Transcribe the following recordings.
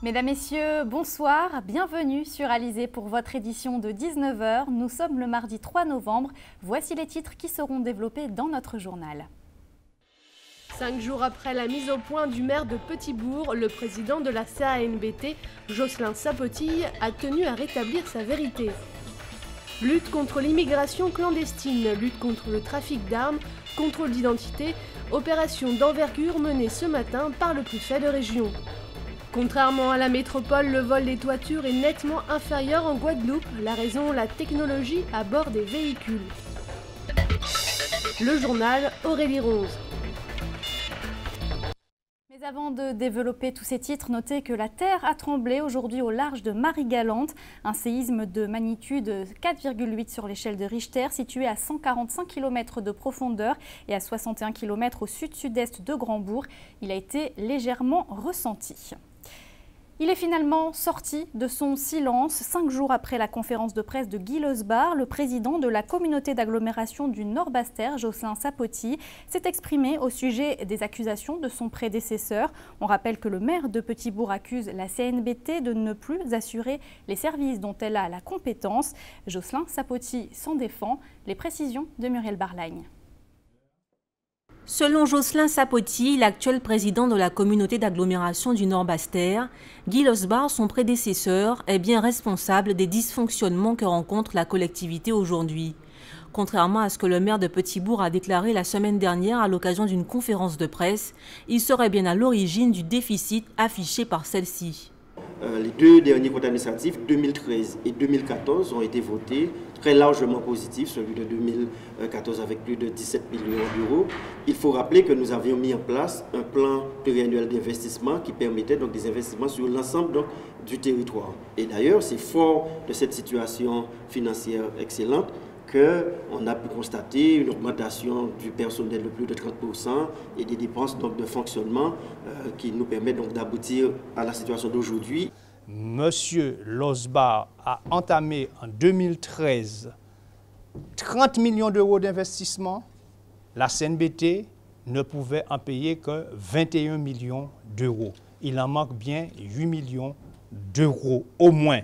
Mesdames, Messieurs, bonsoir, bienvenue sur Alizé pour votre édition de 19 h. Nous sommes le mardi 3 novembre. Voici les titres qui seront développés dans notre journal. 5 jours après la mise au point du maire de Petit-Bourg, le président de la CANBT, Jocelyn Sapotille, a tenu à rétablir sa vérité. Lutte contre l'immigration clandestine, lutte contre le trafic d'armes, contrôle d'identité, opération d'envergure menée ce matin par le préfet de région. Contrairement à la métropole, le vol des toitures est nettement inférieur en Guadeloupe. La raison, la technologie à bord des véhicules. Le journal Aurélie Ronze. Mais avant de développer tous ces titres, notez que la Terre a tremblé aujourd'hui au large de Marie-Galante. Un séisme de magnitude 4,8 sur l'échelle de Richter, situé à 145 km de profondeur et à 61 km au sud-sud-est de Grandbourg. Il a été légèrement ressenti. Il est finalement sorti de son silence 5 jours après la conférence de presse de Guy Losbar. Le président de la communauté d'agglomération du Nord-Bas-Terre, Jocelyn Sapotille, s'est exprimé au sujet des accusations de son prédécesseur. On rappelle que le maire de Petit-Bourg accuse la CNBT de ne plus assurer les services dont elle a la compétence. Jocelyn Sapotille s'en défend. Les précisions de Muriel Barlagne. Selon Jocelyn Sapotille, l'actuel président de la communauté d'agglomération du Nord-Bas-Terre, Guy Losbar, son prédécesseur, est bien responsable des dysfonctionnements que rencontre la collectivité aujourd'hui. Contrairement à ce que le maire de Petit-Bourg a déclaré la semaine dernière à l'occasion d'une conférence de presse, il serait bien à l'origine du déficit affiché par celle-ci. Les deux derniers comptes administratifs, 2013 et 2014, ont été votés très largement positifs, celui de 2014 avec plus de 17 millions d'euros. Il faut rappeler que nous avions mis en place un plan pluriannuel d'investissement qui permettait donc des investissements sur l'ensemble du territoire. Et d'ailleurs, c'est fort de cette situation financière excellente qu'on a pu constater une augmentation du personnel de plus de 30% et des dépenses donc, de fonctionnement qui nous permettent donc d'aboutir à la situation d'aujourd'hui. Monsieur Losbar a entamé en 2013 30 millions d'euros d'investissement. La CNBT ne pouvait en payer que 21 millions d'euros. Il en manque bien 8 millions d'euros au moins.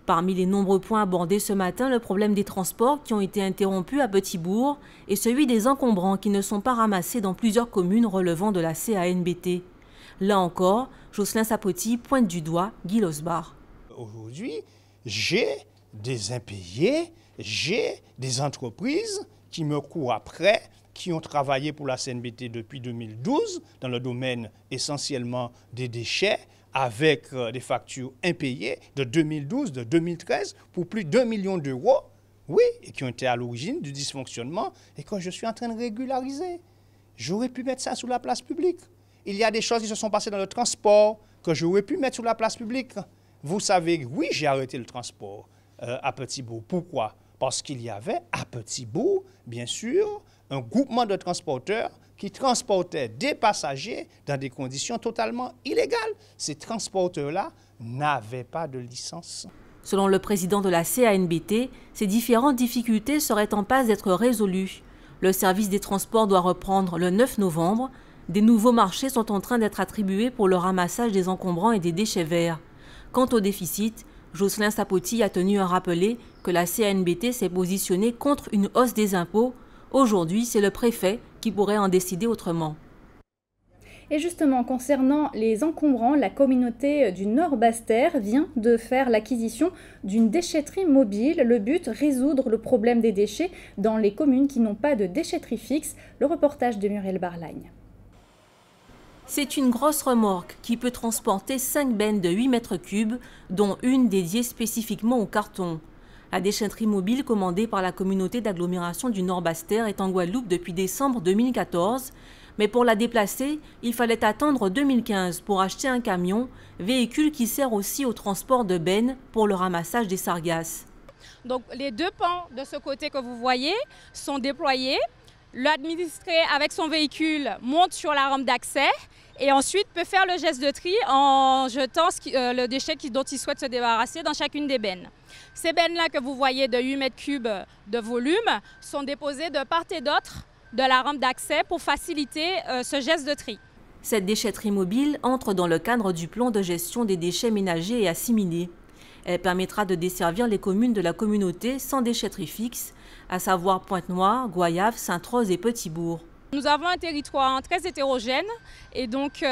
Parmi les nombreux points abordés ce matin, le problème des transports qui ont été interrompus à Petit-Bourg et celui des encombrants qui ne sont pas ramassés dans plusieurs communes relevant de la CANBT. Là encore, Jocelyn Sapotille pointe du doigt Guy Losbar. Aujourd'hui, j'ai des impayés, j'ai des entreprises qui me courent après, qui ont travaillé pour la CNBT depuis 2012 dans le domaine essentiellement des déchets, avec des factures impayées de 2012, de 2013, pour plus d'1 million d'euros, oui, et qui ont été à l'origine du dysfonctionnement et que je suis en train de régulariser. J'aurais pu mettre ça sur la place publique. Il y a des choses qui se sont passées dans le transport que j'aurais pu mettre sur la place publique. Vous savez, oui, j'ai arrêté le transport à Petit-Bourg. Pourquoi? Parce qu'il y avait à Petit-Bourg, bien sûr, un groupement de transporteurs qui transportaient des passagers dans des conditions totalement illégales. Ces transporteurs-là n'avaient pas de licence. Selon le président de la CANBT, ces différentes difficultés seraient en passe d'être résolues. Le service des transports doit reprendre le 9 novembre. Des nouveaux marchés sont en train d'être attribués pour le ramassage des encombrants et des déchets verts. Quant au déficit, Jocelyn Sapotille a tenu à rappeler que la CANBT s'est positionnée contre une hausse des impôts. Aujourd'hui, c'est le préfet qui pourrait en décider autrement. Et justement, concernant les encombrants, la communauté du Nord-Bas-Terre vient de faire l'acquisition d'une déchetterie mobile. Le but, résoudre le problème des déchets dans les communes qui n'ont pas de déchetterie fixe. Le reportage de Muriel Barlagne. C'est une grosse remorque qui peut transporter 5 bennes de 8 mètres cubes, dont une dédiée spécifiquement au carton. La déchetterie mobile commandée par la communauté d'agglomération du Nord-Bas-Terre est en Guadeloupe depuis décembre 2014. Mais pour la déplacer, il fallait attendre 2015 pour acheter un camion, véhicule qui sert aussi au transport de bennes pour le ramassage des sargasses. Donc les deux pans de ce côté que vous voyez sont déployés. L'administré avec son véhicule monte sur la rampe d'accès et ensuite peut faire le geste de tri en jetant le déchet dont il souhaite se débarrasser dans chacune des bennes. Ces bennes-là que vous voyez de 8 mètres cubes de volume sont déposées de part et d'autre de la rampe d'accès pour faciliter ce geste de tri. Cette déchetterie mobile entre dans le cadre du plan de gestion des déchets ménagers et assimilés. Elle permettra de desservir les communes de la communauté sans déchetterie fixe, à savoir Pointe-Noire, Goyave, Sainte-Rose et Petit-Bourg. Nous avons un territoire très hétérogène et donc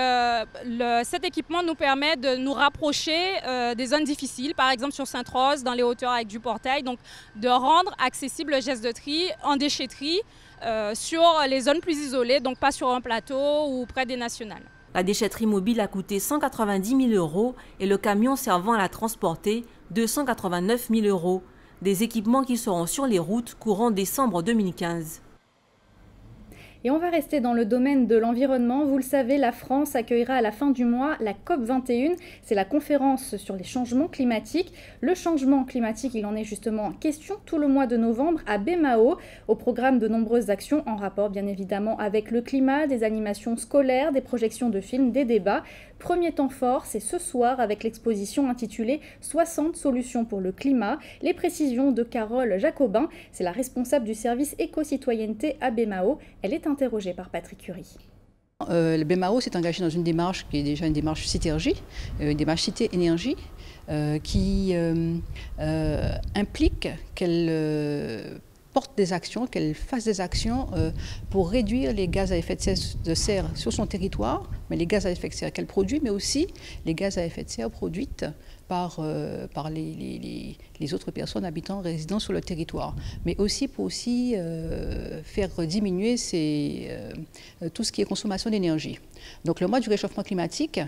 cet équipement nous permet de nous rapprocher des zones difficiles, par exemple sur Sainte-Rose, dans les hauteurs avec du portail, donc de rendre accessible le geste de tri en déchetterie sur les zones plus isolées, donc pas sur un plateau ou près des nationales. La déchetterie mobile a coûté 190 000 € et le camion servant à la transporter 289 000 €. Des équipements qui seront sur les routes courant décembre 2015. Et on va rester dans le domaine de l'environnement. Vous le savez, la France accueillera à la fin du mois la COP21. C'est la conférence sur les changements climatiques. Le changement climatique, il en est justement question tout le mois de novembre à Bemao. Au programme de nombreuses actions en rapport bien évidemment avec le climat, des animations scolaires, des projections de films, des débats. Premier temps fort, c'est ce soir avec l'exposition intitulée 60 solutions pour le climat. Les précisions de Carole Jacobin, c'est la responsable du service éco-citoyenneté à Bemao. Elle est interrogée par Patrick Curie. Le Bemao s'est engagé dans une démarche qui est déjà une démarche Citergie, une démarche Cité Énergie, qui implique qu'elle porte des actions, qu'elle fasse des actions pour réduire les gaz à effet de serre sur son territoire, mais les gaz à effet de serre qu'elle produit, mais aussi les gaz à effet de serre produites par les autres personnes habitant, résidant sur le territoire, mais aussi pour faire diminuer tout ce qui est consommation d'énergie. Donc le mois du réchauffement climatique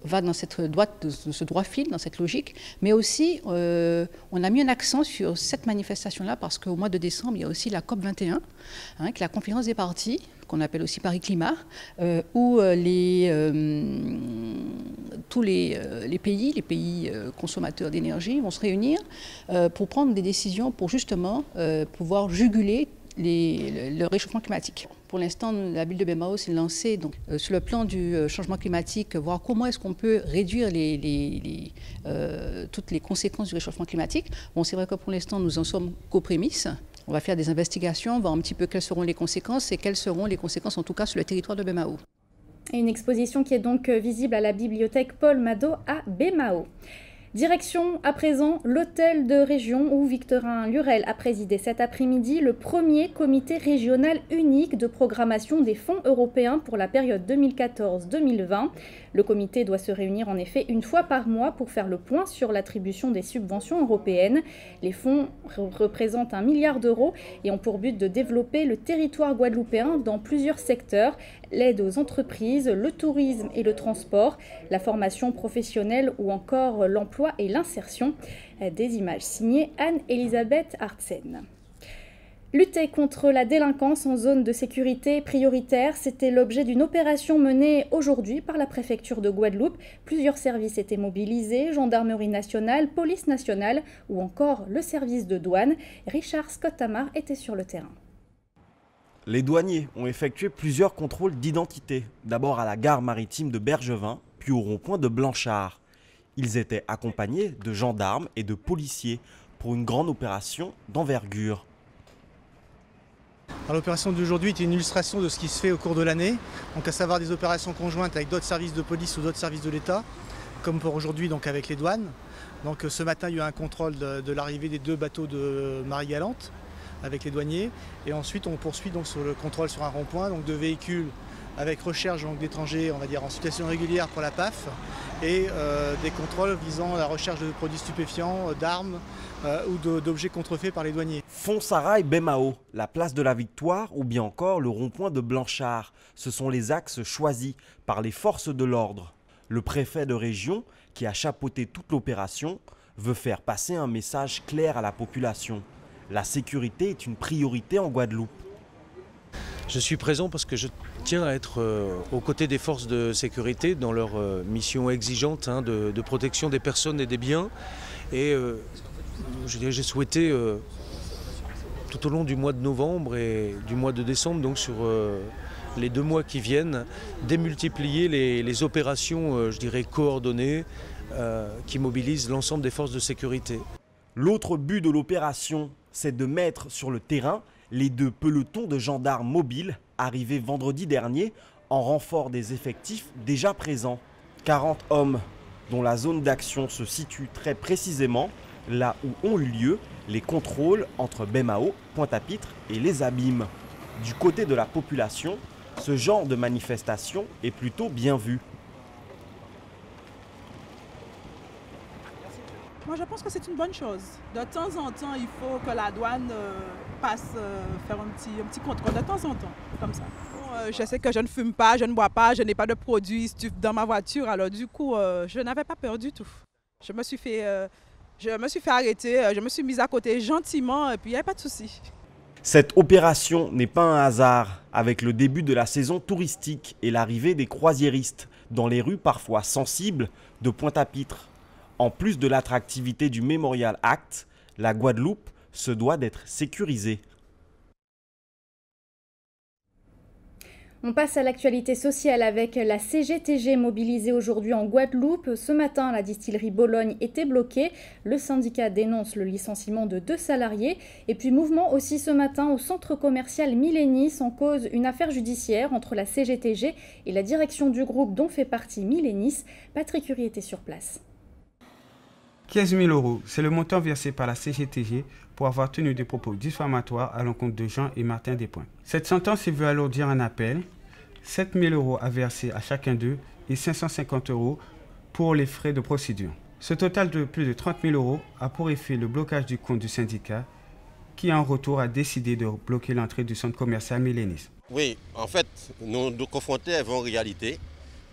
va dans ce droit fil, dans cette logique, mais aussi on a mis un accent sur cette manifestation-là parce qu'au mois de décembre, il y a aussi la COP21, qui est la conférence des parties, qu'on appelle aussi Paris Climat, où tous les pays consommateurs d'énergie vont se réunir pour prendre des décisions pour justement pouvoir juguler le réchauffement climatique. Pour l'instant, la ville de Bemao s'est lancée sur le plan du changement climatique, voir comment est-ce qu'on peut réduire toutes les conséquences du réchauffement climatique. Bon, c'est vrai que pour l'instant, nous en sommes qu'aux prémices. On va faire des investigations, voir un petit peu quelles seront les conséquences et quelles seront les conséquences en tout cas sur le territoire de Bemao. Et une exposition qui est donc visible à la bibliothèque Paul Mado à Bemao. Direction à présent l'hôtel de région où Victorin Lurel a présidé cet après-midi le premier comité régional unique de programmation des fonds européens pour la période 2014-2020. Le comité doit se réunir en effet une fois par mois pour faire le point sur l'attribution des subventions européennes. Les fonds représentent 1 milliard d'euros et ont pour but de développer le territoire guadeloupéen dans plusieurs secteurs, l'aide aux entreprises, le tourisme et le transport, la formation professionnelle ou encore l'emploi et l'insertion. Des images signées Anne-Elisabeth Artsen. Lutter contre la délinquance en zone de sécurité prioritaire, c'était l'objet d'une opération menée aujourd'hui par la préfecture de Guadeloupe. Plusieurs services étaient mobilisés, gendarmerie nationale, police nationale ou encore le service de douane. Richard Scott-Tamar était sur le terrain. Les douaniers ont effectué plusieurs contrôles d'identité, d'abord à la gare maritime de Bergevin, puis au rond-point de Blanchard. Ils étaient accompagnés de gendarmes et de policiers pour une grande opération d'envergure. L'opération d'aujourd'hui est une illustration de ce qui se fait au cours de l'année, donc à savoir des opérations conjointes avec d'autres services de police ou d'autres services de l'État, comme pour aujourd'hui donc avec les douanes. Donc ce matin il y a eu un contrôle de l'arrivée des 2 bateaux de Marie-Galante avec les douaniers, et ensuite on poursuit donc sur le contrôle sur un rond-point, donc de véhicules avec recherche d'étrangers, on va dire en situation régulière pour la PAF, et des contrôles visant la recherche de produits stupéfiants, d'armes ou d'objets contrefaits par les douaniers. Fonsarail Bemao, la place de la Victoire ou bien encore le rond-point de Blanchard, ce sont les axes choisis par les forces de l'ordre. Le préfet de région, qui a chapeauté toute l'opération, veut faire passer un message clair à la population. La sécurité est une priorité en Guadeloupe. Je suis présent parce que je tiens à être aux côtés des forces de sécurité dans leur mission exigeante de protection des personnes et des biens. Et j'ai souhaité, tout au long du mois de novembre et du mois de décembre, donc sur les 2 mois qui viennent, démultiplier les opérations, je dirais, coordonnées qui mobilisent l'ensemble des forces de sécurité. L'autre but de l'opération, c'est de mettre sur le terrain les 2 pelotons de gendarmes mobiles arrivés vendredi dernier en renfort des effectifs déjà présents. 40 hommes dont la zone d'action se situe très précisément là où ont eu lieu les contrôles entre Baie-Mahault, Pointe-à-Pitre et les Abîmes. Du côté de la population, ce genre de manifestation est plutôt bien vu. Moi, je pense que c'est une bonne chose. De temps en temps, il faut que la douane passe faire un petit contrôle de temps en temps, comme ça. Je sais que je ne fume pas, je ne bois pas, je n'ai pas de produits stupes dans ma voiture, alors du coup, je n'avais pas peur du tout. Je me suis fait arrêter, je me suis mise à côté gentiment et puis il n'y avait pas de souci. Cette opération n'est pas un hasard, avec le début de la saison touristique et l'arrivée des croisiéristes dans les rues parfois sensibles de Pointe-à-Pitre. En plus de l'attractivité du Memorial Act, la Guadeloupe se doit d'être sécurisée. On passe à l'actualité sociale avec la CGTG mobilisée aujourd'hui en Guadeloupe. Ce matin, la distillerie Bologne était bloquée. Le syndicat dénonce le licenciement de 2 salariés. Et puis mouvement aussi ce matin au centre commercial Millénis, en cause une affaire judiciaire entre la CGTG et la direction du groupe dont fait partie Millénis. Patrick Curie était sur place. 15 000 €, c'est le montant versé par la CGTG pour avoir tenu des propos diffamatoires à l'encontre de Jean et Martin Despointes. Cette sentence veut alourdir un appel, 7 000 € à verser à chacun d'eux et 550 € pour les frais de procédure. Ce total de plus de 30 000 € a pour effet le blocage du compte du syndicat qui en retour a décidé de bloquer l'entrée du centre commercial Millénis. Oui, en fait, nous nous confrontons à une réalité.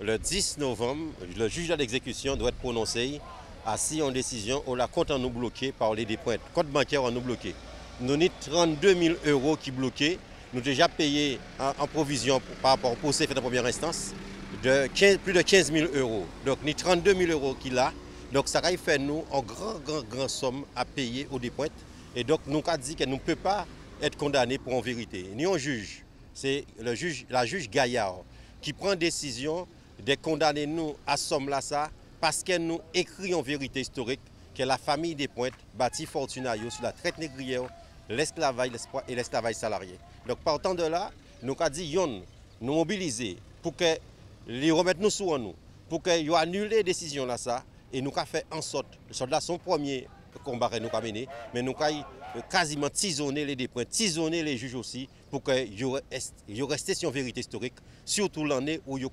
Le 10 novembre, le juge de l'exécution doit être prononcé assis en décision où la compte en nous bloqué par les Despointes. Compte bancaire en nous bloqué. Nous avons 32 000 € qui bloqués. Nous avons déjà payé en provision par rapport au procès fait en première instance plus de 15 000 €. Donc nous avons 32 000 € qui là. Donc ça va faire nous en grand somme à payer aux Despointes. Et donc nous avons dit que nous ne pouvons pas être condamnés pour en vérité. Ni un juge, c'est la juge Gaillard qui prend décision de condamner nous à somme là ça. Parce qu'elle nous écrit en vérité historique que la famille Despointes bâtit Fortunario sur la traite négrière, l'esclavage et l'esclavage salarié. Donc partant de là, nous avons dit nous mobiliser pour que les remettre nous sur nous, pour qu'ils annulent les décisions là ça, et nous avons fait en sorte, là son premier combat que nous avons mené, mais nous avons quasiment tisonné les Despointes, tisonné les juges aussi, pour qu'ils restent sur une vérité historique, surtout l'année où ils ont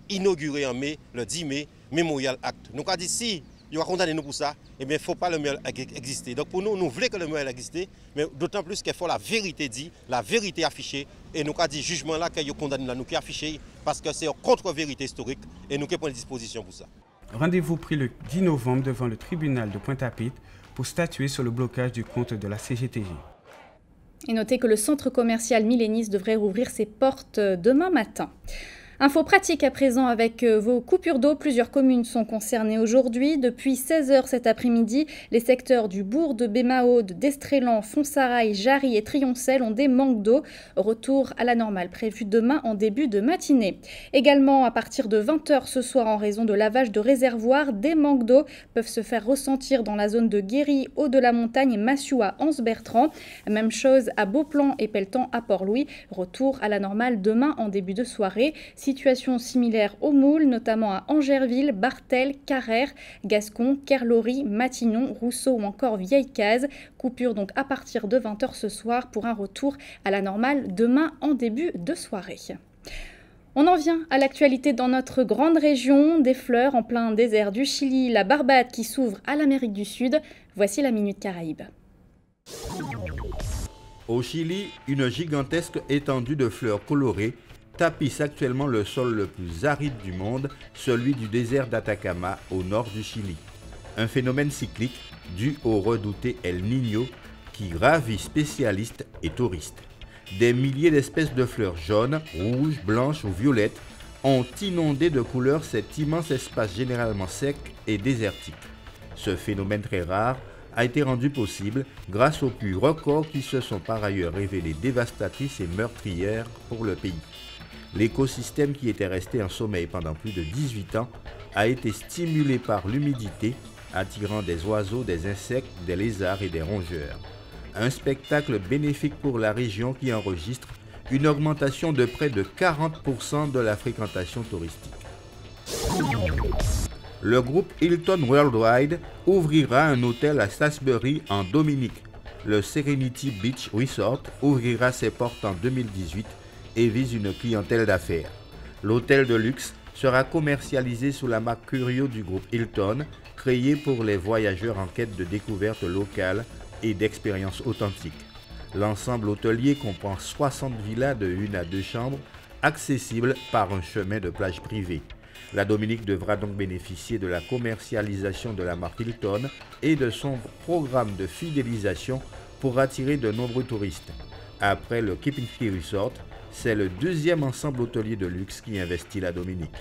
inauguré en mai, le 10 mai, Memorial Act. Nous avons dit si il va condamner nous pour ça, eh bien, il ne faut pas le Memorial exister. Donc pour nous, nous voulons que le Memorial existe, mais d'autant plus qu'il faut la vérité dit, la vérité affichée. Et nous avons dit jugement là qu'il condamne là, nous qui affiché parce que c'est une contre-vérité historique et nous qui prenons disposition pour ça. Rendez-vous pris le 10 novembre devant le tribunal de Pointe-à-Pitre pour statuer sur le blocage du compte de la CGTG. Et notez que le centre commercial Millénis devrait rouvrir ses portes demain matin. Info pratique à présent avec vos coupures d'eau. Plusieurs communes sont concernées aujourd'hui. Depuis 16 h cet après-midi, les secteurs du bourg de Baie-Mahault, d'Estrélan, Fontsarail, Jarry et Trioncel ont des manques d'eau. Retour à la normale prévu demain en début de matinée. Également, à partir de 20 h ce soir, en raison de lavage de réservoirs, des manques d'eau peuvent se faire ressentir dans la zone de Guéry, Haut-de-la-Montagne, Massua, Anse-Bertrand. Même chose à Beauplan et Pelletan à Port-Louis. Retour à la normale demain en début de soirée. Situation similaire au Moule, notamment à Angerville, Bartel, Carrère, Gascon, Kerlory, Matignon, Rousseau ou encore Vieille-Case. Coupure donc à partir de 20 h ce soir pour un retour à la normale demain en début de soirée. On en vient à l'actualité dans notre grande région, des fleurs en plein désert du Chili, la Barbade qui s'ouvre à l'Amérique du Sud. Voici la Minute Caraïbe. Au Chili, une gigantesque étendue de fleurs colorées tapisse actuellement le sol le plus aride du monde, celui du désert d'Atacama au nord du Chili. Un phénomène cyclique dû au redouté El Niño qui ravit spécialistes et touristes. Des milliers d'espèces de fleurs jaunes, rouges, blanches ou violettes ont inondé de couleurs cet immense espace généralement sec et désertique. Ce phénomène très rare a été rendu possible grâce aux pluies records qui se sont par ailleurs révélées dévastatrices et meurtrières pour le pays. L'écosystème qui était resté en sommeil pendant plus de 18 ans a été stimulé par l'humidité, attirant des oiseaux, des insectes, des lézards et des rongeurs. Un spectacle bénéfique pour la région qui enregistre une augmentation de près de 40% de la fréquentation touristique. Le groupe Hilton Worldwide ouvrira un hôtel à Salisbury en Dominique. Le Serenity Beach Resort ouvrira ses portes en 2018 et vise une clientèle d'affaires. L'hôtel de luxe sera commercialisé sous la marque Curio du groupe Hilton, créé pour les voyageurs en quête de découvertes locales et d'expériences authentiques. L'ensemble hôtelier comprend 60 villas de 1 à 2 chambres, accessibles par un chemin de plage privé. La Dominique devra donc bénéficier de la commercialisation de la marque Hilton et de son programme de fidélisation pour attirer de nombreux touristes. Après le Kempinski Resort, c'est le deuxième ensemble hôtelier de luxe qui investit la Dominique.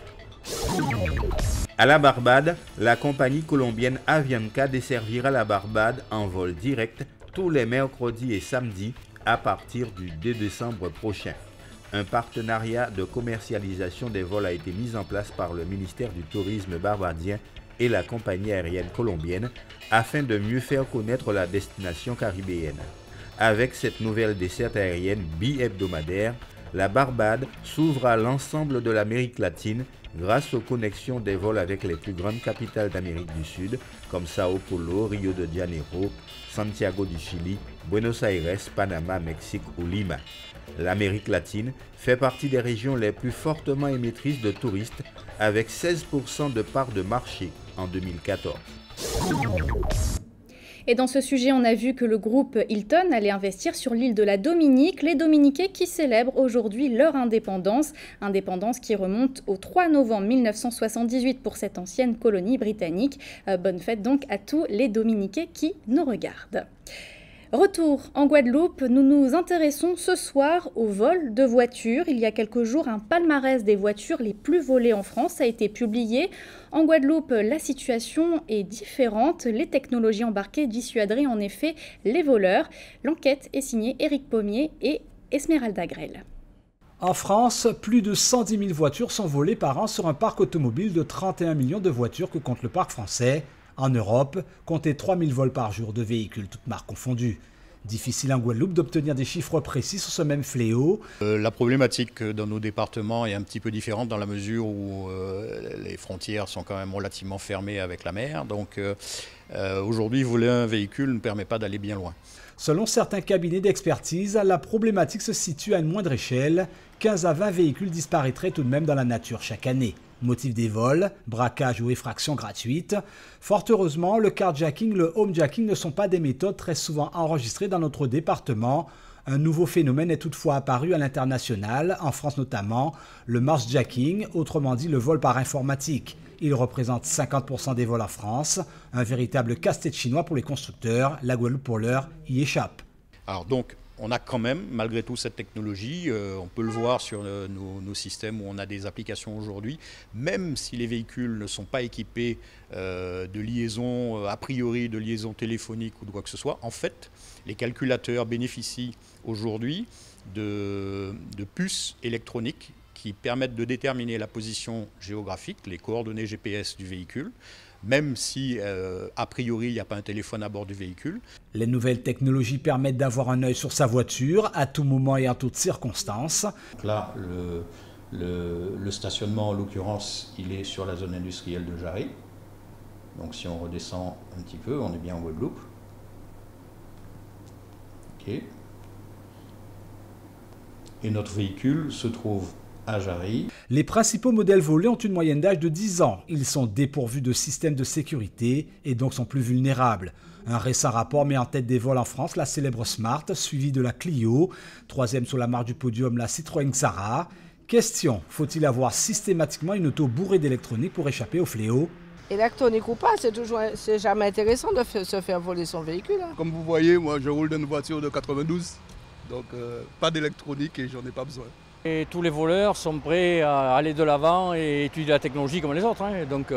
À la Barbade, la compagnie colombienne Avianca desservira la Barbade en vol direct tous les mercredis et samedis à partir du 2 décembre prochain. Un partenariat de commercialisation des vols a été mis en place par le ministère du Tourisme barbadien et la compagnie aérienne colombienne afin de mieux faire connaître la destination caribéenne. Avec cette nouvelle desserte aérienne bi-hebdomadaire, la Barbade s'ouvre à l'ensemble de l'Amérique latine grâce aux connexions des vols avec les plus grandes capitales d'Amérique du Sud comme Sao Paulo, Rio de Janeiro, Santiago du Chili, Buenos Aires, Panama, Mexique ou Lima. L'Amérique latine fait partie des régions les plus fortement émettrices de touristes avec 16% de part de marché en 2014. Et dans ce sujet, on a vu que le groupe Hilton allait investir sur l'île de la Dominique, les Dominiquais qui célèbrent aujourd'hui leur indépendance. Indépendance qui remonte au 3 novembre 1978 pour cette ancienne colonie britannique. Bonne fête donc à tous les Dominiquais qui nous regardent. Retour en Guadeloupe, nous nous intéressons ce soir au vol de voitures. Il y a quelques jours, un palmarès des voitures les plus volées en France a été publié. En Guadeloupe, la situation est différente. Les technologies embarquées dissuaderaient en effet les voleurs. L'enquête est signée Éric Pommier et Esmeralda Grel. En France, plus de 110 000 voitures sont volées par an sur un parc automobile de 31 millions de voitures que compte le parc français. En Europe, comptez 3 000 vols par jour de véhicules, toutes marques confondues. Difficile en Guadeloupe d'obtenir des chiffres précis sur ce même fléau. La problématique dans nos départements est un petit peu différente dans la mesure où les frontières sont quand même relativement fermées avec la mer. Donc aujourd'hui, voler un véhicule ne permet pas d'aller bien loin. Selon certains cabinets d'expertise, la problématique se situe à une moindre échelle. 15 à 20 véhicules disparaîtraient tout de même dans la nature chaque année. Motif des vols, braquage ou effraction gratuite. Fort heureusement, le carjacking, le homejacking ne sont pas des méthodes très souvent enregistrées dans notre département. Un nouveau phénomène est toutefois apparu à l'international, en France notamment, le marsjacking, autrement dit le vol par informatique. Il représente 50% des vols en France, un véritable casse-tête chinois pour les constructeurs. La Guadeloupe pour l'heure y échappe. Alors donc, on a quand même, malgré tout, cette technologie. On peut le voir sur nos systèmes où on a des applications aujourd'hui. Même si les véhicules ne sont pas équipés de liaison, a priori de liaison téléphonique ou de quoi que ce soit, en fait, les calculateurs bénéficient aujourd'hui de puces électroniques qui permettent de déterminer la position géographique, les coordonnées GPS du véhicule, même si, a priori, il n'y a pas un téléphone à bord du véhicule. Les nouvelles technologies permettent d'avoir un œil sur sa voiture, à tout moment et en toutes circonstances. Là, le stationnement, en l'occurrence, il est sur la zone industrielle de Jarry. Donc si on redescend un petit peu, on est bien en Guadeloupe. OK. Et notre véhicule se trouve à Jarry. Les principaux modèles volés ont une moyenne d'âge de 10 ans. Ils sont dépourvus de système de sécurité et donc sont plus vulnérables. Un récent rapport met en tête des vols en France la célèbre Smart, suivie de la Clio. Troisième sur la marche du podium, la Citroën Xara. Question, faut-il avoir systématiquement une auto bourrée d'électronique pour échapper au fléau? Électronique ou pas, c'est jamais intéressant de se faire voler son véhicule. Hein. Comme vous voyez, moi je roule dans une voiture de 92, donc pas d'électronique et j'en ai pas besoin. Et tous les voleurs sont prêts à aller de l'avant et étudier la technologie comme les autres. Hein. Donc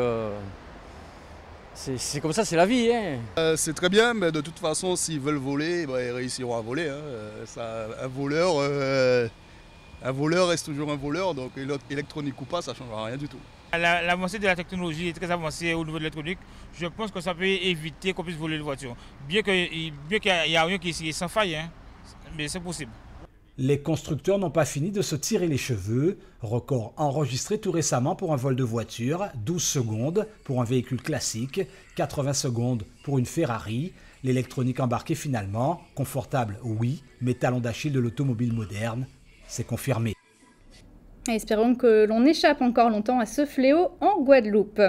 c'est comme ça, c'est la vie. Hein. C'est très bien, mais de toute façon, s'ils veulent voler, ils réussiront à voler. Hein. Un voleur reste toujours un voleur, donc électronique ou pas, ça ne changera rien du tout. L'avancée de la technologie est très avancée au niveau de l'électronique. Je pense que ça peut éviter qu'on puisse voler les voitures. Bien qu'il n'y a rien qui est sans faille, hein, mais c'est possible. Les constructeurs n'ont pas fini de se tirer les cheveux. Record enregistré tout récemment pour un vol de voiture, 12 secondes pour un véhicule classique, 80 secondes pour une Ferrari. L'électronique embarquée finalement, confortable oui, mais talon d'Achille de l'automobile moderne, c'est confirmé. Espérons que l'on échappe encore longtemps à ce fléau en Guadeloupe.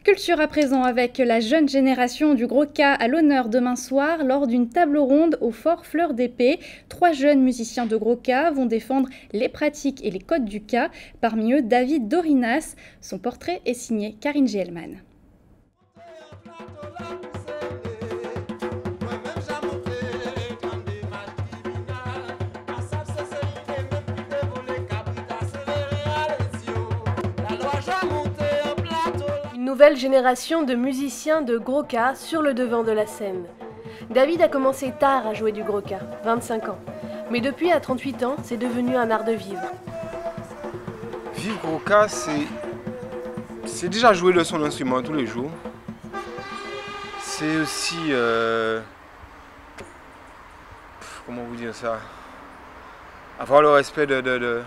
Culture à présent avec la jeune génération du Gros-Ca à l'honneur demain soir lors d'une table ronde au Fort Fleur d'Épée. 3 jeunes musiciens de Gros-Ca vont défendre les pratiques et les codes du Ca. Parmi eux, David Dorinas. Son portrait est signé Karine Gielman. Nouvelle génération de musiciens de Gros-Ca sur le devant de la scène. David a commencé tard à jouer du Gros-Ca, 25 ans. Mais depuis, à 38 ans, c'est devenu un art de vivre. Vivre Gros-Ca, c'est déjà jouer de son instrument tous les jours. C'est aussi... comment vous dire ça? Avoir le respect de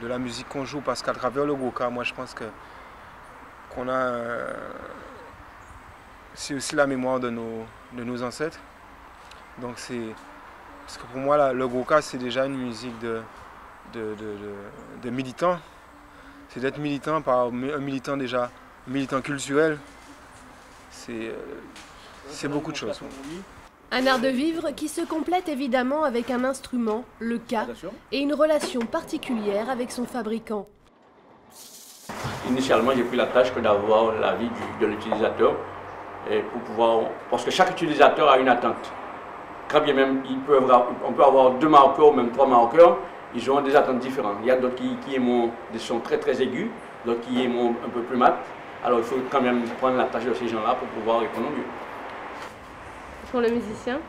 la musique qu'on joue, parce qu'à travers le Gros-Ca, moi je pense que c'est aussi la mémoire de nos ancêtres. Donc parce que pour moi le Gros-Ca c'est déjà une musique de militant. C'est d'être militant par un militant déjà, un militant culturel. C'est beaucoup de choses. Un art de vivre qui se complète évidemment avec un instrument, le Ca, et une relation particulière avec son fabricant. Initialement, j'ai pris la tâche d'avoir l'avis de l'utilisateur, pour pouvoir, parce que chaque utilisateur a une attente. Quand bien même on peut avoir 2 marqueurs ou même 3 marqueurs, ils ont des attentes différentes. Il y a d'autres qui aiment des sons très très aigus, d'autres qui aiment un peu plus mat. Alors il faut quand même prendre la tâche de ces gens-là pour pouvoir répondre mieux. Pour le musicien?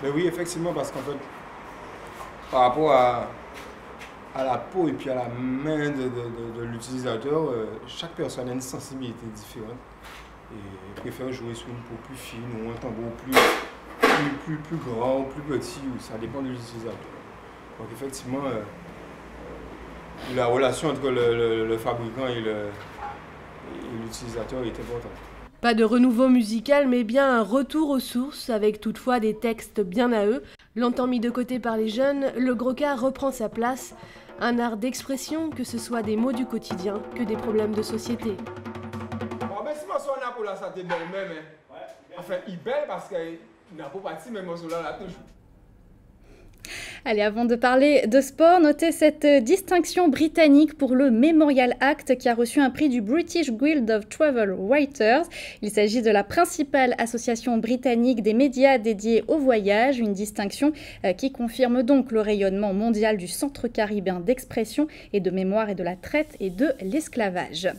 Ben oui, effectivement, parce qu'en fait, par rapport à la peau et puis à la main de l'utilisateur, chaque personne a une sensibilité différente et préfère jouer sur une peau plus fine ou un tambour plus grand ou plus petit, ou ça dépend de l'utilisateur. Donc effectivement, la relation entre le fabricant et l'utilisateur est importante. Pas de renouveau musical, mais bien un retour aux sources, avec toutefois des textes bien à eux. Longtemps mis de côté par les jeunes, le Gros-Ca reprend sa place. Un art d'expression, que ce soit des mots du quotidien que des problèmes de société. Bon, ben si morceau on a pour la santé belle même, enfin il belle parce qu'il n'a pas parti, mais morceau là toujours. Allez, avant de parler de sport, notez cette distinction britannique pour le Memorial Act qui a reçu un prix du British Guild of Travel Writers. Il s'agit de la principale association britannique des médias dédiés au voyage, une distinction qui confirme donc le rayonnement mondial du centre caribéen d'expression et de mémoire et de la traite et de l'esclavage.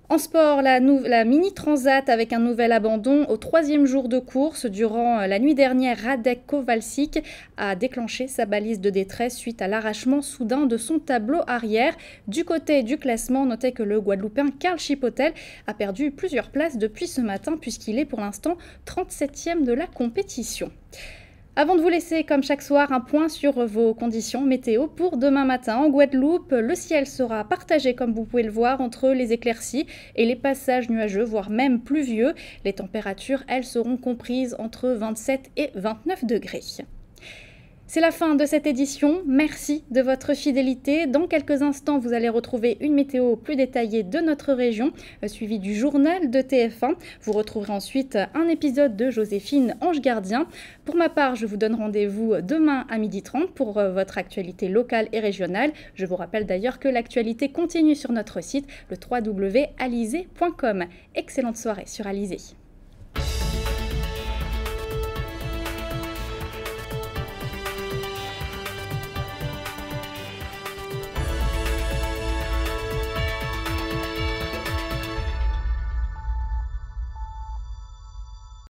En sport, la Mini Transat avec un nouvel abandon au 3e jour de course. Durant la nuit dernière, Radek Kowalczyk a déclenché sa balise de détresse suite à l'arrachement soudain de son tableau arrière. Du côté du classement, notez que le Guadeloupéen Carl Chipotel a perdu plusieurs places depuis ce matin puisqu'il est pour l'instant 37e de la compétition. Avant de vous laisser, comme chaque soir, un point sur vos conditions météo pour demain matin. En Guadeloupe, le ciel sera partagé, comme vous pouvez le voir, entre les éclaircies et les passages nuageux, voire même pluvieux. Les températures, elles, seront comprises entre 27 et 29 degrés. C'est la fin de cette édition. Merci de votre fidélité. Dans quelques instants, vous allez retrouver une météo plus détaillée de notre région, suivie du journal de TF1. Vous retrouverez ensuite un épisode de Joséphine Ange Gardien. Pour ma part, je vous donne rendez-vous demain à 12h30 pour votre actualité locale et régionale. Je vous rappelle d'ailleurs que l'actualité continue sur notre site, le www.alizé.com. Excellente soirée sur Alizé.